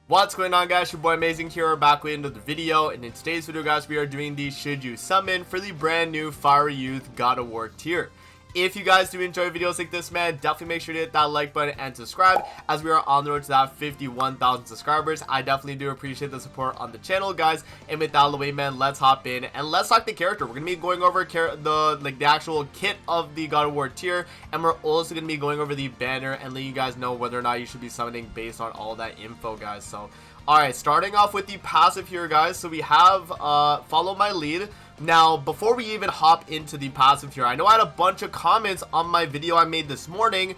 What's going on, guys? Your boy Amazing here, back with another video, and in today's video, guys, we are doing the Should You Summon for the brand new Fire Youth God of War tier. If you guys do enjoy videos like this, man, definitely make sure to hit that like button and subscribe, as we are on the road to that 51,000 subscribers. I definitely do appreciate the support on the channel, guys. And with that out of the way, man, let's hop in and let's talk the character. We're gonna be going over the actual kit of the God of War tier, and we're also gonna be going over the banner and letting you guys know whether or not you should be summoning based on all that info, guys. So alright, starting off with the passive here, guys. So we have follow my lead. Now, before we even hop into the passive here, I know I had a bunch of comments on my video I made this morning,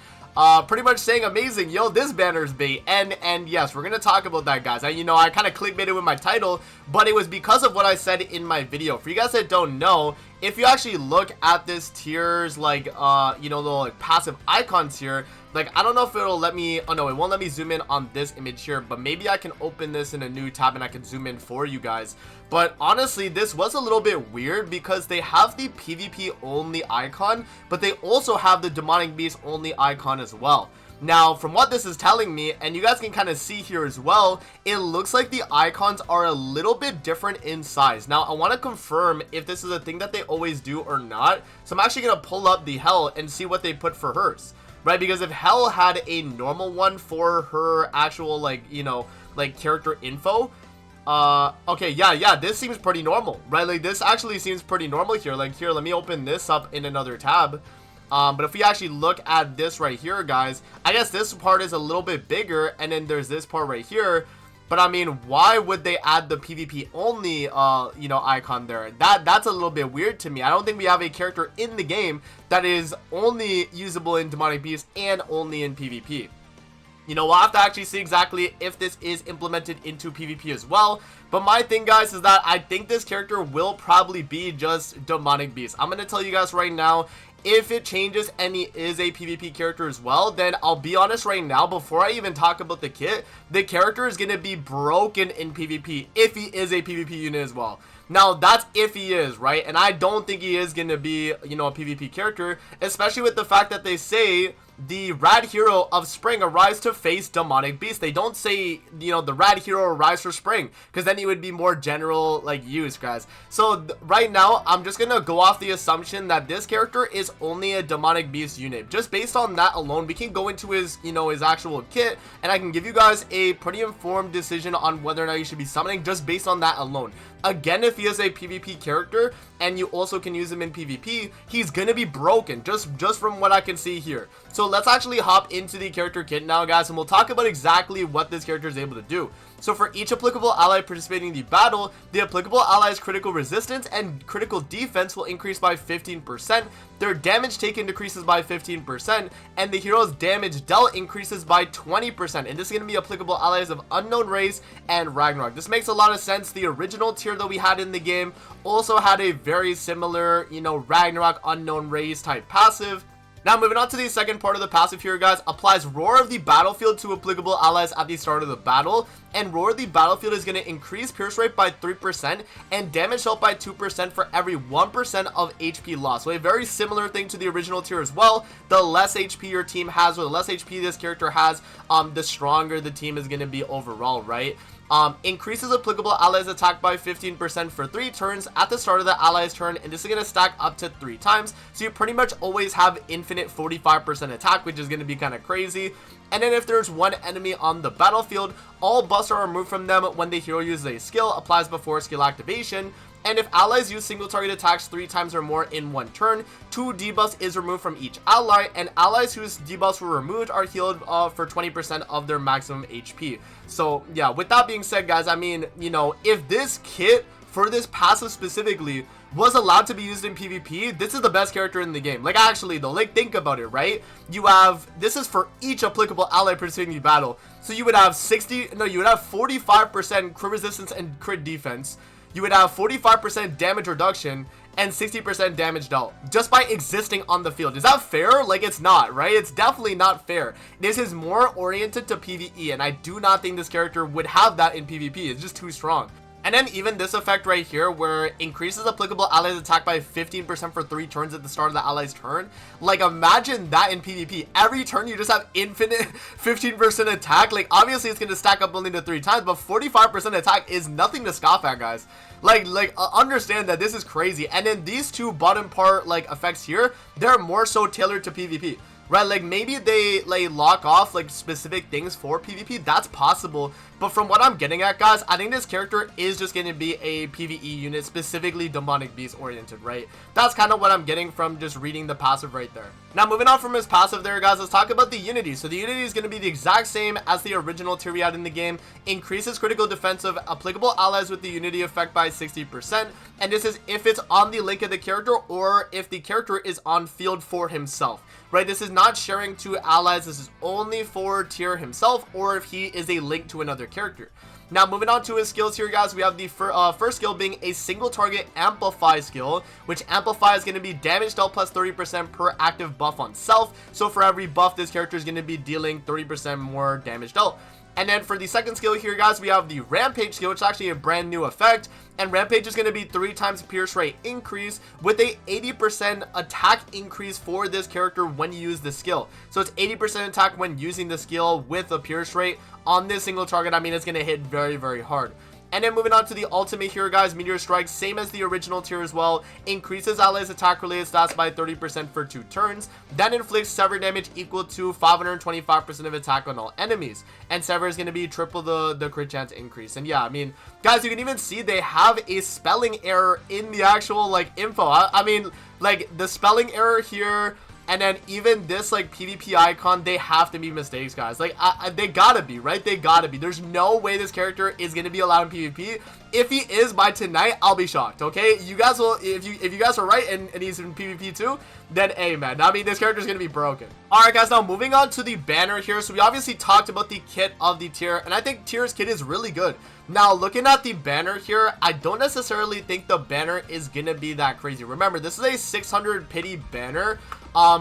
pretty much saying, amazing, yo, this banner's bait. And yes, we're gonna talk about that, guys. I kind of clickbaited with my title, but it was because of what I said in my video. For you guys that don't know, if you actually look at this tier's the passive icons here, like, I don't know if it'll let me, oh no, it won't let me zoom in on this image here, but maybe I can open this in a new tab and I can zoom in for you guys. But honestly, this was a little bit weird because they have the PvP only icon, but they also have the Demonic Beast only icon as well. Now, from what this is telling me, and you guys can kind of see here as well, it looks like the icons are a little bit different in size. Now, I want to confirm if this is a thing that they always do or not. So I'm actually going to pull up the Hell and see what they put for hers. Right, because if Hell had a normal one for her actual, character info, okay, yeah, this seems pretty normal, right? Like, this actually seems pretty normal here. Like, here, let me open this up in another tab. But if we actually look at this right here, guys, I guess this part is a little bit bigger, and then there's this part right here. But I mean, why would they add the PvP only, icon there? That's a little bit weird to me. I don't think we have a character in the game that is only usable in Demonic Beast and only in PvP. We'll have to actually see exactly if this is implemented into PvP as well. But my thing, guys, is that I think this character will probably be just Demonic Beast. I'm going to tell you guys right now, if it changes and he is a PvP character as well, then I'll be honest right now, before I even talk about the kit, the character is going to be broken in PvP if he is a PvP unit as well. Now, that's if he is, right? And I don't think he is going to be, a PvP character, especially with the fact that they say the Rad Hero of Spring arrives to face Demonic Beast. They don't say, the Rad Hero arrives for Spring, because then he would be more general, use, guys. So, right now, I'm just going to go off the assumption that this character is only a Demonic Beast unit. Just based on that alone, we can go into his, his actual kit, and I can give you guys a pretty informed decision on whether or not you should be summoning, just based on that alone. Again, if he is a PvP character, and you also can use him in PvP, he's gonna be broken, just from what I can see here. So let's actually hop into the character kit now, guys, and we'll talk about exactly what this character is able to do. So for each applicable ally participating in the battle, the applicable ally's critical resistance and critical defense will increase by 15%, their damage taken decreases by 15%, and the hero's damage dealt increases by 20%. And this is going to be applicable allies of Unknown Race and Ragnarok. This makes a lot of sense. The original tier that we had in the game also had a very similar, Ragnarok Unknown Race type passive. Now, moving on to the second part of the passive here, guys, applies Roar of the Battlefield to applicable allies at the start of the battle. And Roar of the Battlefield is going to increase Pierce Rate by 3% and damage dealt by 2% for every 1% of HP loss. So a very similar thing to the original tier as well. The less HP your team has, or the less HP this character has, the stronger the team is going to be overall, right? Increases applicable allies attack by 15% for 3 turns at the start of the ally's turn, and this is going to stack up to 3 times, so you pretty much always have infinite 45% attack, which is going to be kind of crazy. And then if there's one enemy on the battlefield, all buffs are removed from them when the hero uses a skill, applies before skill activation. And if allies use single target attacks 3 times or more in one turn, 2 debuffs is removed from each ally, and allies whose debuffs were removed are healed for 20% of their maximum HP. So yeah, with that being said, guys, I mean, if this kit for this passive specifically was allowed to be used in PvP, this is the best character in the game. Like, actually though, think about it, right? This is for each applicable ally participating in the battle. So you would have 45% crit resistance and crit defense. You would have 45% damage reduction and 60% damage dealt just by existing on the field. Is that fair? Like, it's not, right? It's definitely not fair. This is more oriented to PvE, and I do not think this character would have that in PvP. It's just too strong. And then even this effect right here, where it increases applicable allies attack by 15% for 3 turns at the start of the ally's turn. Like, imagine that in PvP. Every turn you just have infinite 15% attack. Like, obviously it's going to stack up only to 3 times, but 45% attack is nothing to scoff at, guys. Understand that this is crazy. And then these two bottom part, like, effects here, they're more so tailored to PvP. Right, like maybe they like lock off like specific things for PvP, that's possible, but from what I'm getting at, guys, I think this character is just going to be a PvE unit, specifically demonic beast oriented, right? That's kind of what I'm getting from just reading the passive right there. Now moving on from his passive there, guys, let's talk about the unity. So the unity is going to be the exact same as the original tier we had in the game. Increases critical defense of applicable allies with the unity effect by 60%, and this is if it's on the link of the character or if the character is on field for himself. Right, this is not sharing to allies, this is only for tier himself or if he is a link to another character. Now moving on to his skills here, guys, we have the first skill being a single target amplify skill, which amplify is going to be damage dealt plus 30% per active buff on self. So for every buff, this character is going to be dealing 30% more damage dealt. And then for the second skill here, guys, we have the Rampage skill, which is actually a brand new effect. And Rampage is going to be 3 times pierce rate increase with a 80% attack increase for this character when you use the skill. So it's 80% attack when using the skill with a pierce rate on this single target. I mean, it's going to hit very, very hard. And then moving on to the ultimate here, guys, Meteor Strike, same as the original tier as well, increases allies attack related stats by 30% for 2 turns, then inflicts sever damage equal to 525% of attack on all enemies, and sever is going to be triple the crit chance increase. And yeah, I mean, guys, you can even see they have a spelling error in the actual like info. I mean, like the spelling error here, and then even this like PvP icon, they have to be mistakes, guys. Like they gotta be, right? They gotta be. There's no way this character is gonna be allowed in PvP. If he is by tonight, I'll be shocked. Okay, you guys will, if you guys are right and he's in PvP too, then hey man, I mean this character is gonna be broken. All right, guys, now moving on to the banner here. So we obviously talked about the kit of the tier, and I think tier's kit is really good. Now looking at the banner here, I don't necessarily think the banner is gonna be that crazy. Remember, this is a 600 pity banner.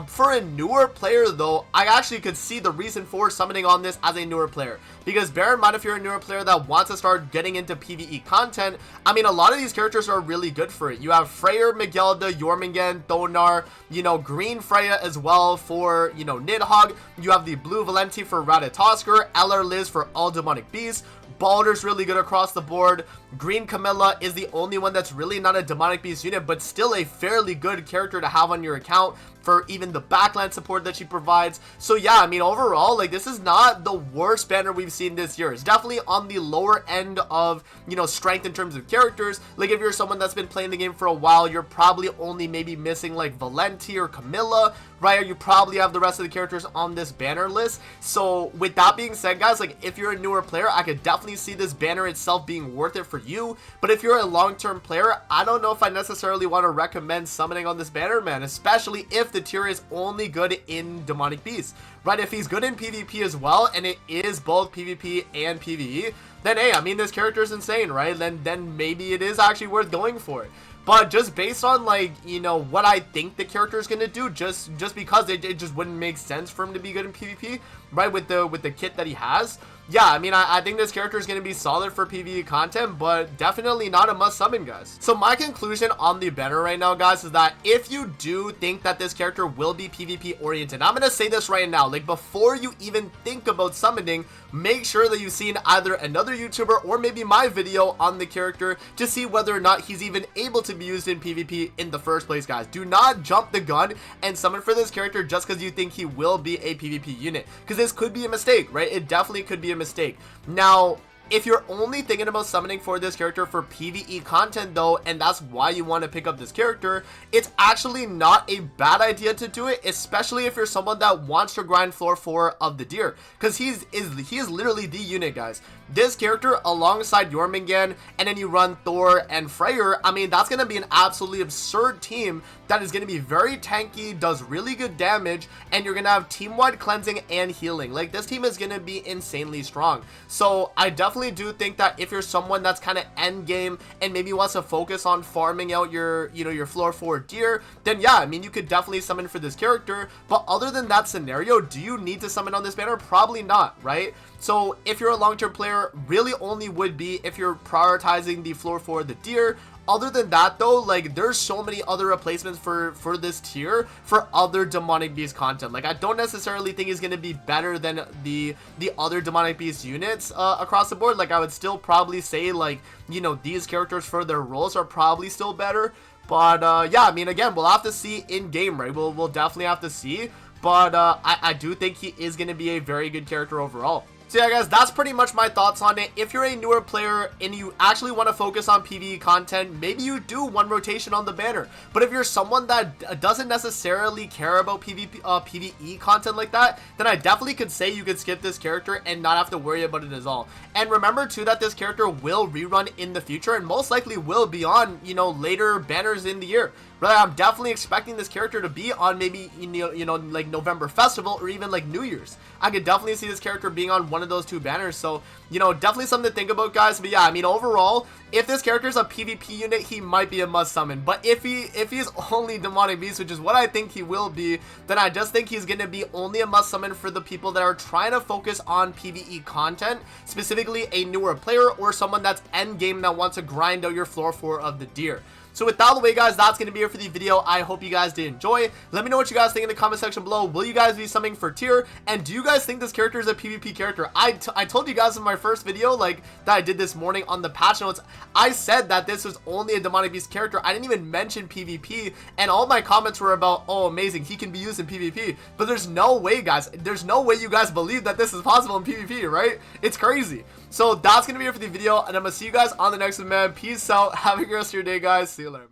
For a newer player though, I actually could see the reason for summoning on this as a newer player, because bear in mind, if you're a newer player that wants to start getting into PvE content, I mean a lot of these characters are really good for it. You have Freyr, Miguelda, Jormungand, Thonar, you know, green Freya as well for, you know, Nidhogg. You have the blue Valenti for Ratatoskr, Eller Liz for all demonic beasts. Baldur's really good across the board. Green Camilla is the only one that's really not a demonic beast unit, but still a fairly good character to have on your account for even the backline support that she provides. So yeah, I mean overall, like this is not the worst banner we've seen this year. It's definitely on the lower end of, you know, strength in terms of characters. Like if you're someone that's been playing the game for a while, you're probably only maybe missing like Valenti or Camilla, right? Or you probably have the rest of the characters on this banner list. So with that being said, guys, like if you're a newer player, I could definitely see this banner itself being worth it for you. But if you're a long-term player, I don't know if I necessarily want to recommend summoning on this banner, man, especially if the tier is only good in demonic beasts, right? If he's good in PvP as well, and it is both PvP and PvE, then hey, I mean this character is insane, right? Then maybe it is actually worth going for it. But just based on like, you know, what I think the character is gonna do, just because it just wouldn't make sense for him to be good in PvP, right? With the kit that he has. Yeah, I mean, I think this character is going to be solid for PvE content, but definitely not a must summon, guys. So my conclusion on the banner right now, guys, is that if you do think that this character will be PvP oriented, I'm going to say this right now, like before you even think about summoning, make sure that you've seen either another YouTuber or maybe my video on the character to see whether or not he's even able to be used in PvP in the first place, guys. Do not jump the gun and summon for this character just because you think he will be a PvP unit, because this could be a mistake, right? It definitely could be a mistake. Now, if you're only thinking about summoning for this character for PvE content though, and that's why you want to pick up this character, it's actually not a bad idea to do it, especially if you're someone that wants to grind floor 4 of the Deer, because he is literally the unit, guys. This character alongside Jormungand, and then you run Thor and Freyr, I mean that's going to be an absolutely absurd team that is going to be very tanky, does really good damage, and you're going to have team-wide cleansing and healing. Like this team is going to be insanely strong. So I definitely definitely do think that if you're someone that's kind of end game and maybe wants to focus on farming out your, you know, your floor 4 deer, then yeah, I mean, you could definitely summon for this character. But other than that scenario, do you need to summon on this banner? Probably not, right? So if you're a long-term player, really only would be if you're prioritizing the floor 4 the deer. Other than that though, like, there's so many other replacements for this tier for other demonic beast content. Like, I don't necessarily think it's going to be better than the other demonic beast units across the board. Like, I would still probably say, like, you know, these characters for their roles are probably still better. But yeah, I mean, again, we'll have to see in game, right? We'll definitely have to see. But I do think he is going to be a very good character overall. So yeah, guys, that's pretty much my thoughts on it. If you're a newer player and you actually want to focus on PvE content, maybe you do one rotation on the banner. But if you're someone that doesn't necessarily care about PvE content like that, then I definitely could say you could skip this character and not have to worry about it at all. And remember too that this character will rerun in the future and most likely will be on, you know, later banners in the year. Right, I'm definitely expecting this character to be on maybe, you know, like November Festival or even like New Year's. I could definitely see this character being on one of those two banners. So, you know, definitely something to think about, guys. But yeah, I mean, overall, if this character is a PvP unit, he might be a must summon. But if he's only Demonic Beast, which is what I think he will be, then I just think he's going to be only a must summon for the people that are trying to focus on PvE content, specifically a newer player or someone that's end game that wants to grind out your floor 4 of the deer. So with that out of the way, guys, that's going to be it for the video. I hope you guys did enjoy. Let me know what you guys think in the comment section below. Will you guys be summoning for tier? And do you guys think this character is a PvP character? I told you guys in my first video, like, that I did this morning on the patch notes, I said that this was only a Demonic Beast character. I didn't even mention PvP, and all my comments were about, oh, amazing, he can be used in PvP. But there's no way, guys. There's no way you guys believe that this is possible in PvP, right? It's crazy. So that's going to be it for the video, and I'm going to see you guys on the next one, man. Peace out. Have a good rest of your day, guys. See you later, man.